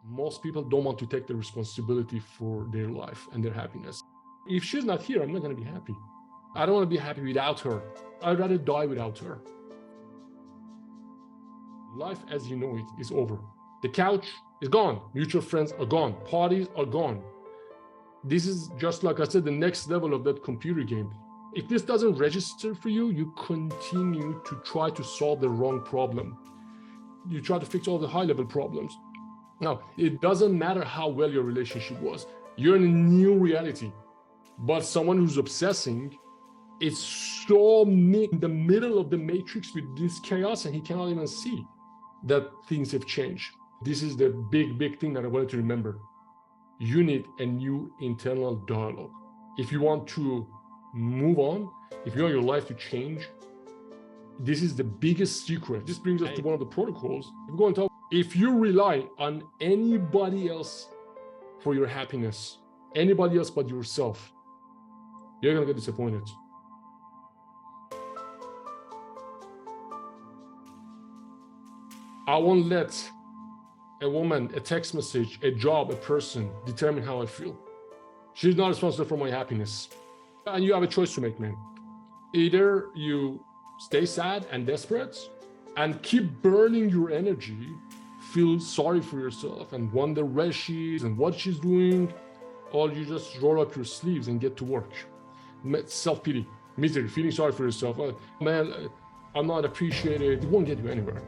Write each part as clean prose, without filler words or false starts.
Most people don't want to take the responsibility for their life and their happiness. If she's not here, I'm not going to be happy. I don't want to be happy without her. I'd rather die without her. Life as you know it is over. The couch is gone. Mutual friends are gone. Parties are gone. This is just, like I said, the next level of that computer game. If this doesn't register for you, you continue to try to solve the wrong problem. You try to fix all the high-level problems. Now, it doesn't matter how well your relationship was. You're in a new reality. But someone who's obsessing is so in the middle of the matrix with this chaos, and he cannot even see that things have changed. This is the big thing that I wanted to remember. You need a new internal dialogue. If you want to move on, if you want your life to change, this is the biggest secret. This brings us to one of the protocols. We're going to talk. If you rely on anybody else for your happiness, anybody else but yourself, you're going to get disappointed. I won't let a woman, a text message, a job, a person determine how I feel. She's not responsible for my happiness. And you have a choice to make, man. Either you stay sad and desperate and keep burning your energy, feel sorry for yourself and wonder where she is and what she's doing, or you just roll up your sleeves and get to work. Self-pity, misery, feeling sorry for yourself. Oh, man, I'm not appreciated. It won't get you anywhere.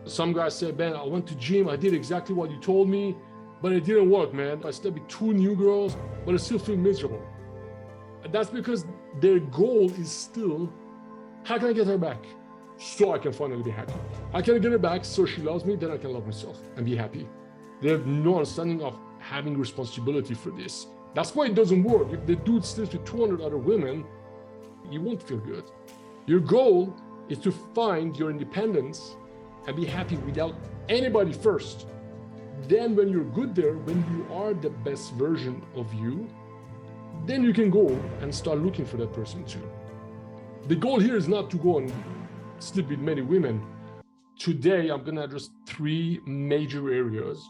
Some guys say, man, I went to gym, I did exactly what you told me, but it didn't work, man. I slept with 2 new girls, but I still feel miserable. And that's because their goal is still, how can I get her back? So I can finally be happy. I can get her back so she loves me, then I can love myself and be happy. They have no understanding of having responsibility for this. That's why it doesn't work. If the dude sleeps with 200 other women, you won't feel good. Your goal is to find your independence and be happy without anybody first. Then when you're good there, when you are the best version of you, then you can go and start looking for that person too. The goal here is not to go and sleep with many women. Today, I'm going to address 3 major areas.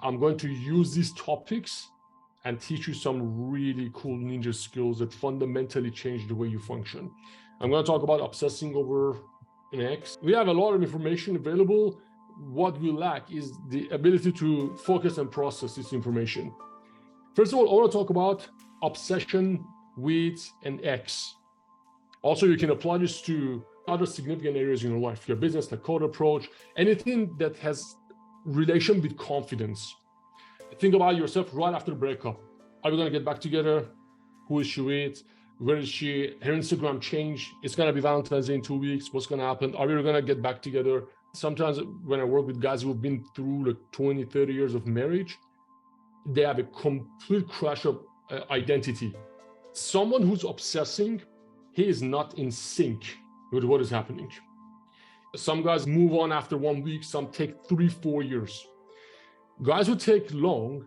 I'm going to use these topics and teach you some really cool ninja skills that fundamentally change the way you function. I'm going to talk about obsessing over an ex. We have a lot of information available. What we lack is the ability to focus and process this information. First of all, I want to talk about obsession with an ex. Also, you can apply this to other significant areas in your life, your business, the code approach, anything that has relation with confidence. Think about yourself right after the breakup. Are we going to get back together? Who is she with? Where is she? Her Instagram changed. It's going to be Valentine's Day in 2 weeks. What's going to happen? Are we going to get back together? Sometimes when I work with guys who've been through like 20, 30 years of marriage, they have a complete crash of identity. Someone who's obsessing, he is not in sync with what is happening. Some guys move on after 1 week, some take 3, 4 years. Guys who take long,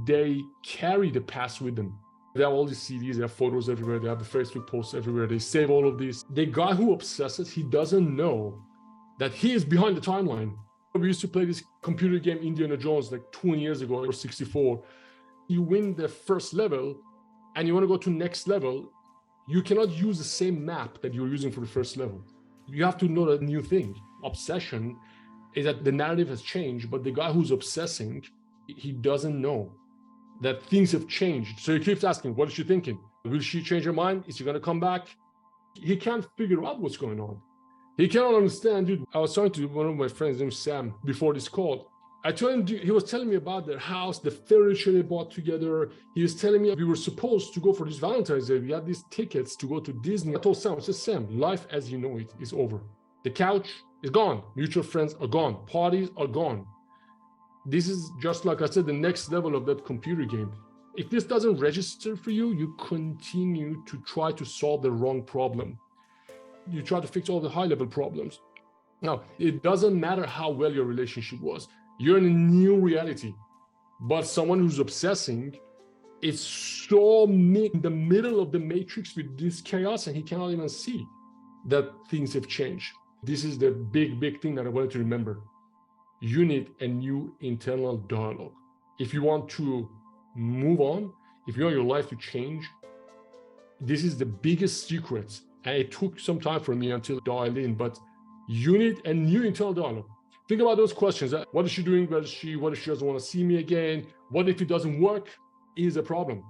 they carry the past with them. They have all these CDs, they have photos everywhere, they have the Facebook posts everywhere, they save all of this. The guy who obsesses, he doesn't know that he is behind the timeline. We used to play this computer game, Indiana Jones, like 20 years ago, or 64. You win the first level and you want to go to next level, you cannot use the same map that you're using for the first level. You have to know a new thing. Obsession is that the narrative has changed, but the guy who's obsessing, he doesn't know that things have changed. So he keeps asking, what is she thinking? Will she change her mind? Is she going to come back? He can't figure out what's going on. He cannot understand, dude. I was talking to one of my friends named Sam before this call. I told him, he was telling me about their house, the furniture they bought together. He was telling me we were supposed to go for this Valentine's Day. We had these tickets to go to Disney. I told Sam, I said, Sam, life as you know it is over. The couch is gone. Mutual friends are gone. Parties are gone. This is just, like I said, the next level of that computer game. If this doesn't register for you, you continue to try to solve the wrong problem. You try to fix all the high-level problems. Now, it doesn't matter how well your relationship was. You're in a new reality. But someone who's obsessing is so in the middle of the matrix with this chaos, and he cannot even see that things have changed. This is the big thing that I wanted to remember. you need a new internal dialogue. If you want to move on, if you want your life to change, this is the biggest secret. And it took some time for me until I dialed in, but you need a new internal dialogue. Think about those questions. What is she doing? What if she doesn't want to see me again? What if it doesn't work? Is a problem.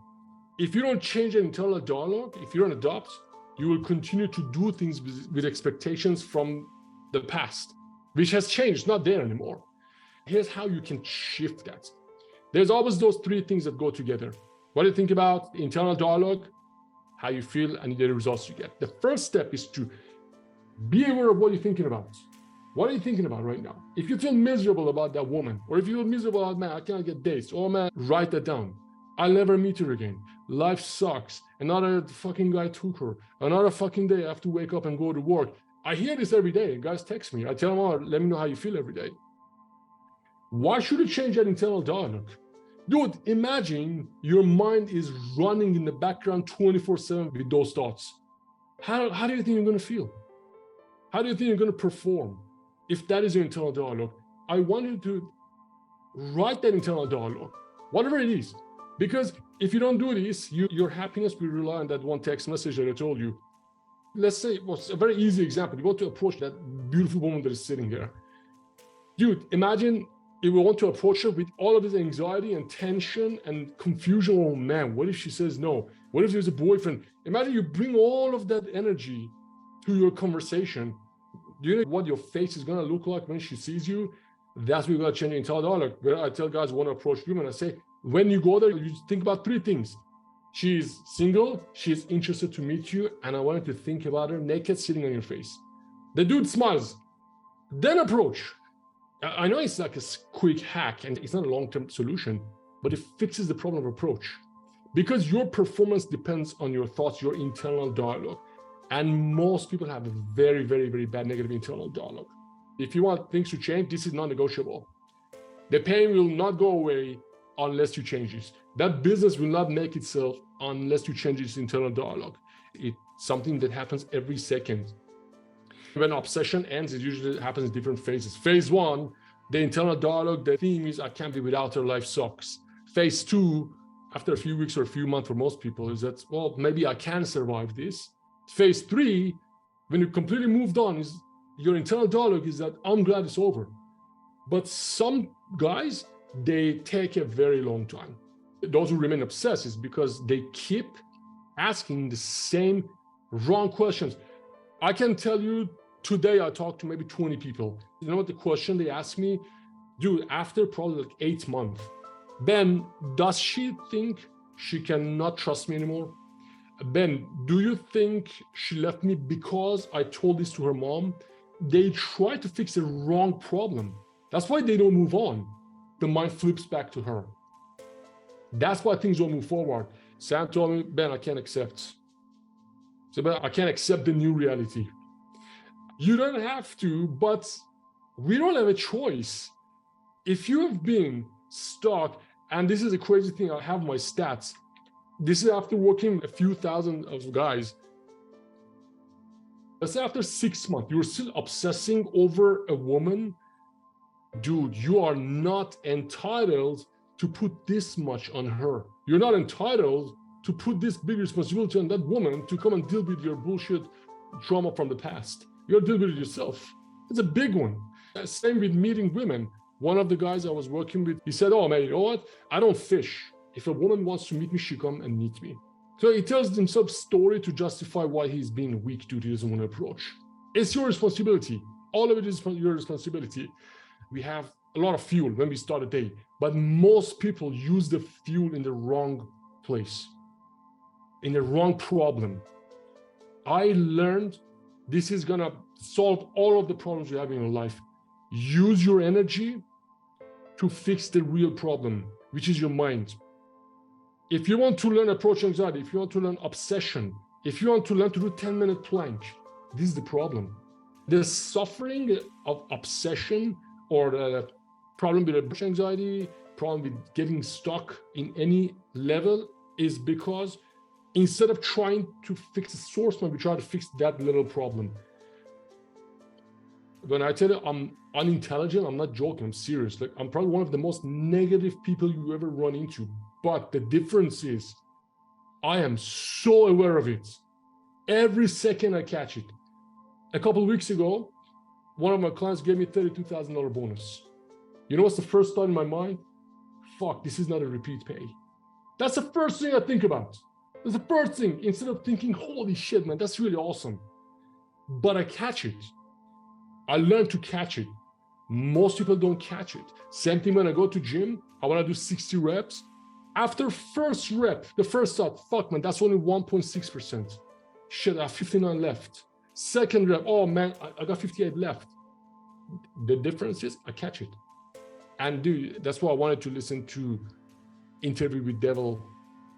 If you don't change an internal dialogue, if you don't adopt, you will continue to do things with expectations from the past, which has changed, not there anymore. Here's how you can shift that. There's always those three things that go together. What do you think about internal dialogue, how you feel, and the results you get? The first step is to be aware of what you're thinking about. What are you thinking about right now? If you feel miserable about that woman, or if you feel miserable about, man, I cannot get dates, or man, write that down. I'll never meet her again. Life sucks. Another fucking guy took her. Another fucking day I have to wake up and go to work. I hear this every day. Guys text me. I tell them, oh, let me know how you feel every day. Why should you change that internal dialogue? Dude, imagine your mind is running in the background 24/7 with those thoughts. How do you think you're going to feel? How do you think you're going to perform? If that is your internal dialogue, I want you to write that internal dialogue, whatever it is. Because if you don't do this, your happiness will rely on that one text message that I told you. Let's say, well, a very easy example. You want to approach that beautiful woman that is sitting there. Dude, imagine if we want to approach her with all of this anxiety and tension and confusion. Oh man, what if she says no? What if there's a boyfriend? Imagine you bring all of that energy to your conversation. Do you know what your face is gonna look like when she sees you? That's what we're gonna change your internal dialogue. Where I tell guys who want to approach women, I say, when you go there, you think about three things. She's single, she's interested to meet you, and I want you to think about her naked sitting on your face. The dude smiles, then approach. I know it's like a quick hack and it's not a long-term solution, but it fixes the problem of approach. Because your performance depends on your thoughts, your internal dialogue. And most people have a very, very, very bad negative internal dialogue. If you want things to change, this is non-negotiable. The pain will not go away unless you change this. That business will not make itself unless you change its internal dialogue. It's something that happens every second. When obsession ends, it usually happens in different phases. Phase one, the internal dialogue, the theme is, I can't be without her, life sucks. Phase two, after a few weeks or a few months for most people, is that, well, maybe I can survive this. Phase three, when you completely moved on, is your internal dialogue is that I'm glad it's over. But some guys, they take a very long time. Those who remain obsessed is because they keep asking the same wrong questions. I can tell you today, I talked to maybe 20 people. You know what the question they asked me? Dude, after probably like 8 months, Ben, does she think she cannot trust me anymore? Ben, do you think she left me because I told this to her mom? They try to fix the wrong problem. That's why they don't move on. The mind flips back to her. That's why things don't move forward. Sam told me, Ben, I can't accept. So, Ben, I can't accept the new reality. You don't have to, but we don't have a choice. If you have been stuck, and this is a crazy thing, I have my stats. This is after working a few thousand of guys. Let's say after 6 months, you're still obsessing over a woman. Dude, you are not entitled to put this much on her. You're not entitled to put this big responsibility on that woman to come and deal with your bullshit trauma from the past. You're dealing with it yourself. It's a big one. Same with meeting women. One of the guys I was working with, he said, oh man, you know what? I don't fish. If a woman wants to meet me, she come and meet me. So he tells himself a story to justify why he's being weak due to his own approach. It's your responsibility. All of it is your responsibility. We have a lot of fuel when we start a day, but most people use the fuel in the wrong place, in the wrong problem. I learned this is gonna solve all of the problems you have in your life. Use your energy to fix the real problem, which is your mind. If you want to learn approach anxiety, if you want to learn obsession, if you want to learn to do 10-minute plank, this is the problem. The suffering of obsession or the problem with approach anxiety, problem with getting stuck in any level is because instead of trying to fix the source, we try to fix that little problem. When I tell you I'm unintelligent, I'm not joking, I'm serious. Like, I'm probably one of the most negative people you ever run into. But the difference is I am so aware of it. Every second I catch it. A couple of weeks ago, one of my clients gave me $32,000 bonus. You know what's the first thought in my mind? Fuck, this is not a repeat pay. That's the first thing I think about. That's the first thing, instead of thinking, holy shit, man, that's really awesome. But I catch it. I learned to catch it. Most people don't catch it. Same thing when I go to gym, I want to do 60 reps. After first rep, the first thought, fuck, man, that's only 1.6%. Shit, I have 59 left. Second rep, oh man, I got 58 left. The difference is I catch it. And dude, that's why I wanted to listen to Interview with Devil,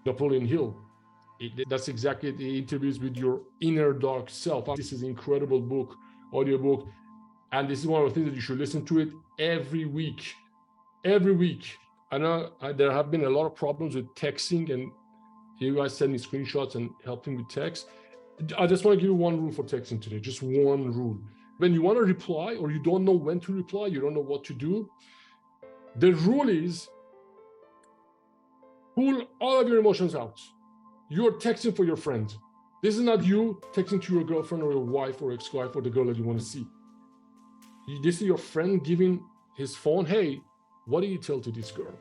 Napoleon Hill. That's exactly the interviews with your inner dark self. This is an incredible book, audiobook. And this is one of the things that you should listen to it every week. Every week. I know there have been a lot of problems with texting, and you guys send me screenshots and helping with text. I just want to give you one rule for texting today, just one rule. When you want to reply or you don't know when to reply, you don't know what to do, the rule is pull all of your emotions out. You're texting for your friend. This is not you texting to your girlfriend or your wife or ex-wife or the girl that you want to see. This is your friend giving his phone, hey, what do you tell to this girl?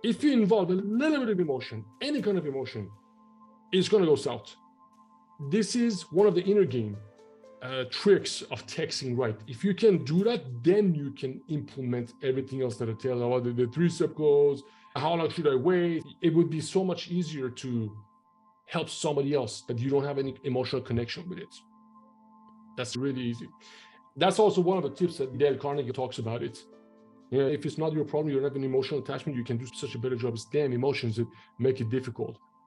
If you involve a little bit of emotion, any kind of emotion, it's going to go south. This is one of the inner game tricks of texting right. If you can do that, then you can implement everything else that I tell you about the 3-step goals, how long should I wait? It would be so much easier to help somebody else that you don't have any emotional connection with it. That's really easy. That's also one of the tips that Dale Carnegie talks about it. You know, if it's not your problem, you don't have an emotional attachment, you can do such a better job. It's damn emotions that make it difficult.